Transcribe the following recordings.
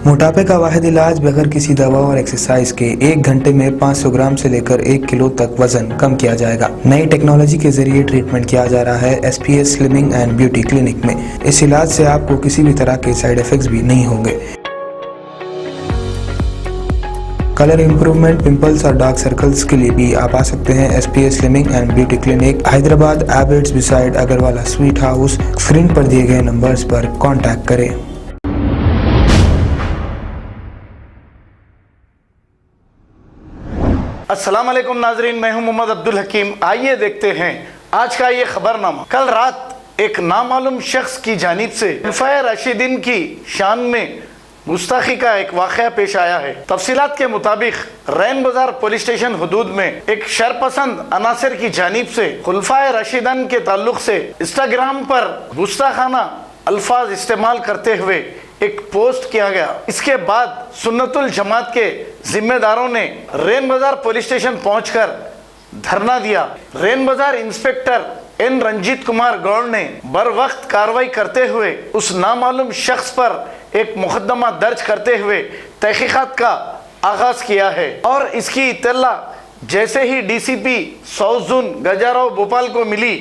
मोटापे का वाहिद इलाज बगैर किसी दवा और एक्सरसाइज के 1 घंटे में 500 ग्राम से लेकर 1 किलो तक वजन कम किया जाएगा। नई टेक्नोलॉजी के जरिए ट्रीटमेंट किया जा रहा है SPS slimming and beauty clinic में। इस इलाज से आपको किसी भी तरह के साइड इफेक्ट्स भी नहीं होंगे। कलर इंप्रूवमेंट, पिंपल्स और डार्क सर्कल्स के लिए भी आप आ सकते हैं SPS slimming and beauty clinic, Hyderabad, Abids beside Agarwala sweet house. Screen पर दिए गए नंबर्स पर कॉन्टैक्ट करें। अस्सलाम वालेकुम नाजरीन, मैं हूं मोहम्मद अब्दुल हकीम। आइए देखते हैं आज का ये खबरनामा। कल रात एक नामालूम शख्स की जानिब से खुलफाए राशिदीन की शान में गुस्ताखी का एक वाक़या पेश आया है। तफसीलात के मुताबिक रैन बाजार पुलिस स्टेशन हुदूद में एक शरपसंद अनासर की जानिब से खुलफाए राशिदीन के ताल्लुक से इंस्टाग्राम पर गुस्ताखाना अल्फाज इस्तेमाल करते हुए एक पोस्ट किया गया। इसके बाद सुन्नतुल जमात के जिम्मेदारों ने रैन बाजार पुलिस स्टेशन पहुंचकर धरना दिया। रैन बाजार इंस्पेक्टर N रंजीत कुमार गौड़ ने बर वक्त कार्रवाई करते हुए उस नामालूम शख्स पर एक मुकदमा दर्ज करते हुए तहकीकात का आगाज किया है और इसकी इत्तला जैसे ही DCP साउथ जोन गजाराव भोपाल को मिली,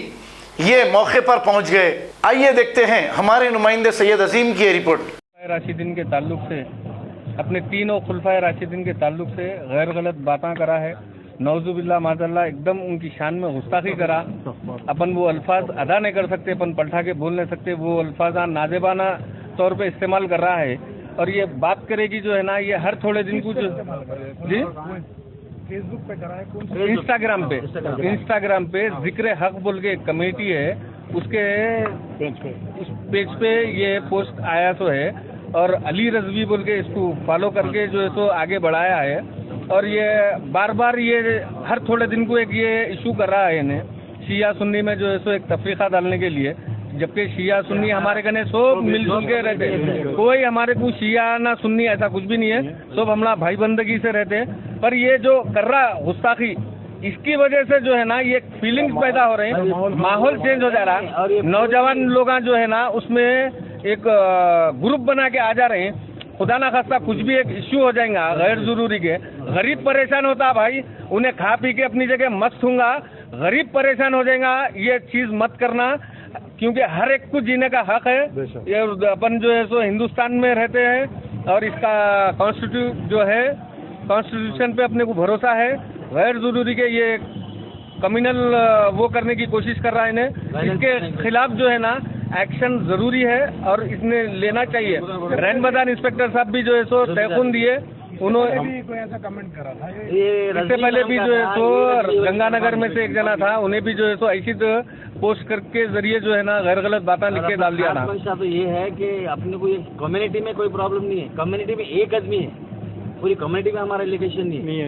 ये मौके पर पहुंच गए। आइए देखते हैं हमारे नुमाइंदे सैयद अजीम की रिपोर्ट। राशिदीन के ताल्लुक से अपने तीनों खुलफाए राशिदीन के ताल्लुक से गैर गलत बातें करा है, नौजुबिल्ला माजल्ला एकदम उनकी शान में गुस्ताखी करा। अपन वो अल्फाज अदा नहीं कर सकते, अपन पलटा के बोल नहीं सकते, वो अल्फाज नाजेबाना तौर पे इस्तेमाल कर रहा है। और ये बात करेगी जो है ना, ये हर थोड़े दिन को जो जी फेसबुक पे करा है, इंस्टाग्राम पे जिक्र हक बोल के एक कमेटी है, उसके उस पेज पे ये पोस्ट आया तो है और अली रजवी बोल के इसको फॉलो करके जो है तो आगे बढ़ाया है। और ये बार बार ये हर थोड़े दिन को एक ये इशू कर रहा है इन्हें शिया सुन्नी में जो है सो एक तफरीका डालने के लिए, जबकि शिया सुन्नी हमारे कने सब मिलजुल के रहते हैं। कोई हमारे को शिया ना सुन्नी ऐसा कुछ भी नहीं है, सब हमारा भाई बंदगी से रहते हैं। पर ये जो कर रहा गुस्ताखी, इसकी वजह से जो है ना ये फीलिंग्स पैदा हो रहे हैं, माहौल चेंज हो जा रहा है। नौजवान लोग जो है ना उसमें एक ग्रुप बना के आ जा रहे हैं। खुदा ना खास्ता कुछ भी एक इश्यू हो जाएगा गैर जरूरी के, गरीब परेशान होता भाई, उन्हें खा पी के अपनी जगह मस्त होगा, गरीब परेशान हो जाएगा। ये चीज मत करना, क्योंकि हर एक को जीने का हक है। ये अपन जो है सो हिंदुस्तान में रहते हैं और इसका कॉन्स्टिट्यूशन पे अपने को भरोसा है। गैर जरूरी के ये कम्युनल वो करने की कोशिश कर रहा है इन्हें, इसके खिलाफ जो है ना एक्शन जरूरी है और इसने लेना चाहिए। रैन बाजार इंस्पेक्टर साहब भी जो है सो तयखुन दिए, उन्होंने कोई ऐसा कमेंट करा था। इससे पहले भी जो है सो गंगानगर में से एक जना था, उन्हें भी जो है सो ऐसी पोस्ट करके जरिए जो है ना गैर गलत बातें लिख के डाल दिया था। तो ये है कि अपने को ये कम्युनिटी में कोई प्रॉब्लम नहीं है, कम्युनिटी में एक आदमी है, पूरी कम्युनिटी में हमारा एलिगेशन नहीं है।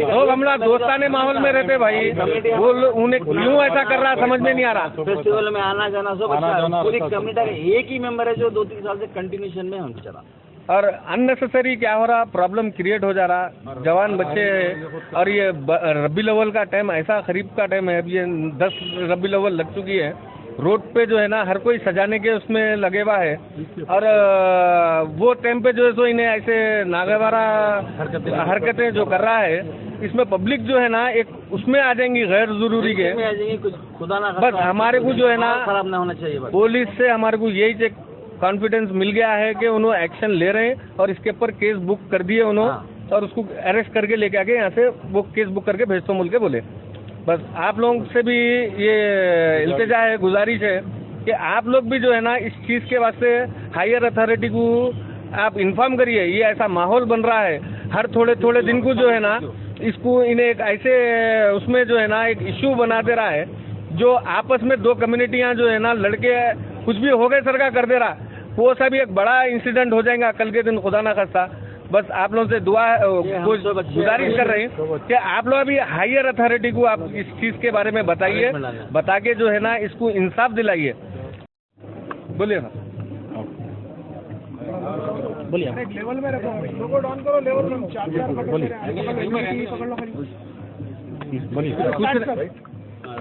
लोग हमारा दोस्ताने माहौल में रहते भाई, वो उन्हें क्यों ऐसा कर रहा समझ में नहीं आ रहा। फेस्टिवल में आना जाना सब अच्छा, पूरी कम्युनिटी का एक ही मेंबर है जो 2-3 साल से कंटिन्यूशन में हम चला। और अननेसेसरी क्या हो रहा, प्रॉब्लम क्रिएट हो जा रहा। जवान बच्चे हैं और ये रबी अव्वल का टाइम, ऐसा खरीफ का टाइम है, अब ये 10 रबी अव्वल लग चुकी है। रोड पे जो है ना हर कोई सजाने के उसमें लगे हुआ है और वो टाइम पे जो है सो इन्हें ऐसे नागवारा हरकतें जो कर रहा है, इसमें पब्लिक जो है ना एक उसमें आ जाएंगी गैर जरूरी के। खुदा ना बस हमारे को जो है ना खराब ना होना चाहिए। पुलिस से हमारे को यही कॉन्फिडेंस मिल गया है कि उन्होंने एक्शन ले रहे हैं और इसके ऊपर केस बुक कर दिए उन्होंने और उसको अरेस्ट करके लेके आके यहाँ से वो केस बुक करके भेज तो मुल के बोले। बस आप लोगों से भी ये इल्तिजा है, गुजारिश है कि आप लोग भी जो है ना इस चीज़ के वास्ते हायर अथॉरिटी को आप इन्फॉर्म करिए। ये ऐसा माहौल बन रहा है, हर थोड़े दिन को जो है ना इसको इन्हें एक ऐसे उसमें जो है ना एक इश्यू बना दे रहा है, जो आपस में 2 कम्युनिटियाँ जो है ना लड़के कुछ भी हो गए सरकार कर दे रहा, वो सभी एक बड़ा इंसिडेंट हो जाएगा कल के दिन, खुदा ना खास्ता। बस आप लोगों से दुआ गुजारिश कर रहे हैं कि आप लोग अभी हायर अथॉरिटी को आप इस चीज़ के बारे में बताइए, बता के जो है ना इसको इंसाफ दिलाइए। बोलिए ना, बोलिए लेवल में रखो, लोगो डाउन करो, लेवल में 4 पकड़ लो,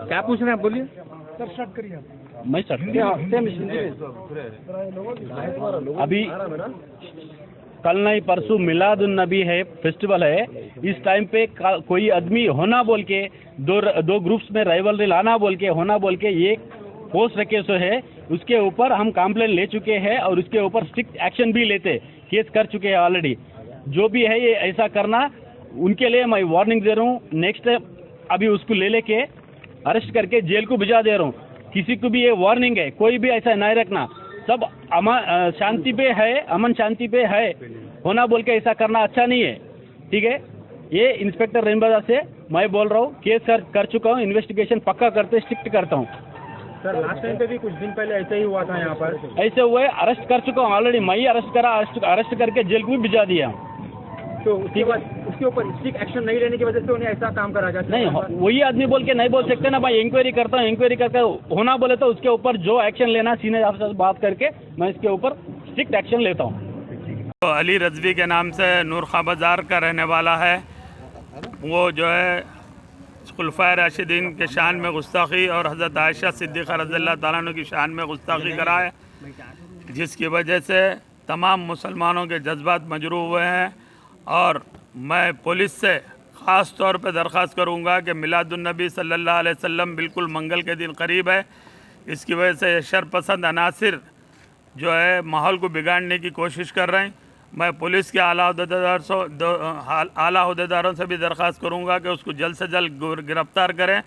क्या पूछ रहे हैं आप, बोलिए सर। स्टार्ट करिए। मैं स्टार्ट अभी कल नहीं परसों मिलादुन नबी है, फेस्टिवल है। इस टाइम पे कोई आदमी होना बोल के दो ग्रुप्स में राइवलरी लाना बोल के होना बोल के ये पोस्ट रखे सो है, उसके ऊपर हम कंप्लेन ले चुके हैं और उसके ऊपर स्ट्रिक्ट एक्शन भी लेते, केस कर चुके हैं ऑलरेडी। जो भी है ये ऐसा करना, उनके लिए मैं वार्निंग दे रहा हूँ। नेक्स्ट अभी उसको ले लेके अरेस्ट करके जेल को भिजा दे रहा हूँ। किसी को भी ये वार्निंग है, कोई भी ऐसा नहीं रखना, सब शांति पे है, अमन शांति पे है, होना बोल के ऐसा करना अच्छा नहीं है, ठीक है। ये इंस्पेक्टर रेमबाजा से मैं बोल रहा हूँ, केस कर चुका हूँ, इन्वेस्टिगेशन पक्का करते स्ट्रिक्ट करता हूँ। सर लास्ट टाइम पे भी कुछ दिन पहले ऐसा ही हुआ था यहाँ पर, ऐसे हुए, अरेस्ट कर चुका हूँ ऑलरेडी, मैं ही अरेस्ट करके जेल को भी भिजा दिया। तो उसके ऊपर स्ट्रिक्ट एक्शन नहीं लेने की वजह से उन्हें ऐसा काम करा जाता नहीं, वही आदमी बोल के नहीं बोल सकते ना भाई, इंक्वायरी करता हूँ, इंक्वायरी करके होना बोले तो उसके ऊपर जो एक्शन लेना सीनियर अफसर से बात करके मैं इसके ऊपर स्ट्रिक्ट एक्शन लेता हूँ। तो अली रजवी के नाम से नूर खां बाज़ार का रहने वाला है, वो जो है खुलफाए राशिदीन के शान में गुस्ताखी और हज़रत आयशा सिद्दीक़ा रज़ियल्लाहु ताला अन्हा की शान में गुस्ताखी कराए, जिसकी वजह से तमाम मुसलमानों के जज्बात मजरूह हुए हैं। और मैं पुलिस से ख़ास तौर पर दरख्वास्त करूँगा कि मिलादुन्नबी सल्लल्लाहु अलैहि वसल्लम बिल्कुल मंगल के दिन करीब है, इसकी वजह से शरपसंद अनासिर जो है माहौल को बिगाड़ने की कोशिश कर रहे हैं। मैं पुलिस के आला अहदेदारों से भी दरख्वास्त करूँगा कि उसको जल्द से जल्द गिरफ़्तार करें।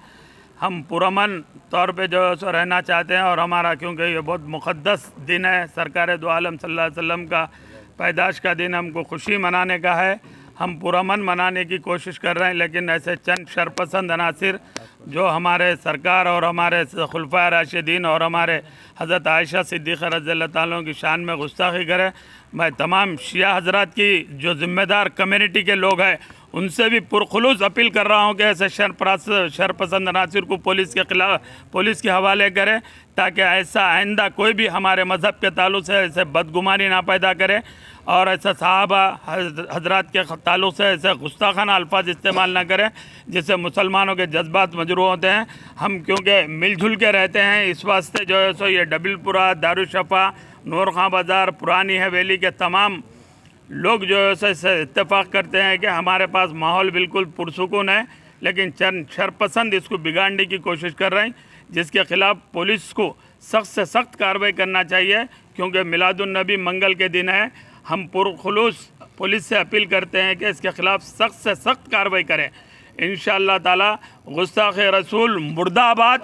हम पुरअमन तौर पे जो है सो रहना चाहते हैं, और हमारा क्योंकि ये बहुत मुक़द्दस दिन है, सरकार दो आलम सल्लल्लाहु अलैहि वसल्लम का पैदाश का दिन, हमको खुशी मनाने का है, हम पुरअमन मनाने की कोशिश कर रहे हैं। लेकिन ऐसे चंद शरपसंद अनासिर जो हमारे सरकार और हमारे खुलफाए राशिदीन और हमारे हज़रत आयशा सिद्दीक़ा रज़ियल्लाहु ताला की शान में गुस्ताखी करें, मैं तमाम शिया हज़रात की जो ज़िम्मेदार कम्युनिटी के लोग हैं उनसे भी पुरखुलूस अपील कर रहा हूँ कि ऐसे शरपसंद अनासिर को पुलिस के हवाले करें, ताकि ऐसा आइंदा कोई भी हमारे मज़हब के ताल्लुक़ से ऐसे बदगुमानी ना पैदा करे और ऐसा सहाबा हज़रात के ताल्लुक़ से ऐसे गुस्ताखाना अल्फाज इस्तेमाल ना करें जिससे मुसलमानों के जज्बात मजरूह होते हैं। हम क्योंकि मिलजुल के रहते हैं, इस वास्ते जो है सो ये डबिलपुरा, दारुशफ़ा, नूर खां बाज़ार, पुरानी हवेली के तमाम लोग जो है सो इत्तेफाक करते हैं कि हमारे पास माहौल बिल्कुल पुरसुकून है, लेकिन चंद शरपसंद इसको बिगाड़ने की कोशिश कर रहे हैं, जिसके ख़िलाफ़ पुलिस को सख्त से सख्त कार्रवाई करना चाहिए। क्योंकि मिलादुन्नबी मंगल के दिन है, हम पुरखुलूस पुलिस से अपील करते हैं कि इसके ख़िलाफ़ सख्त से सख्त कार्रवाई करें। इंशाअल्लाह ताला गुस्ताखी रसूल मुर्दाबाद,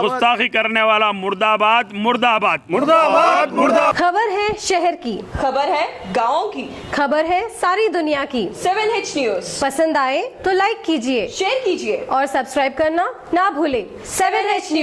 गुस्ताखी करने वाला मुर्दाबाद, मुर्दाबाद, मुर्दाबाद, मुर्दाबाद। खबर है शहर की, खबर है गाँव की, खबर है सारी दुनिया की। 7H न्यूज़ पसंद आए तो लाइक कीजिए, शेयर कीजिए और सब्सक्राइब करना ना भूलें। 7H news.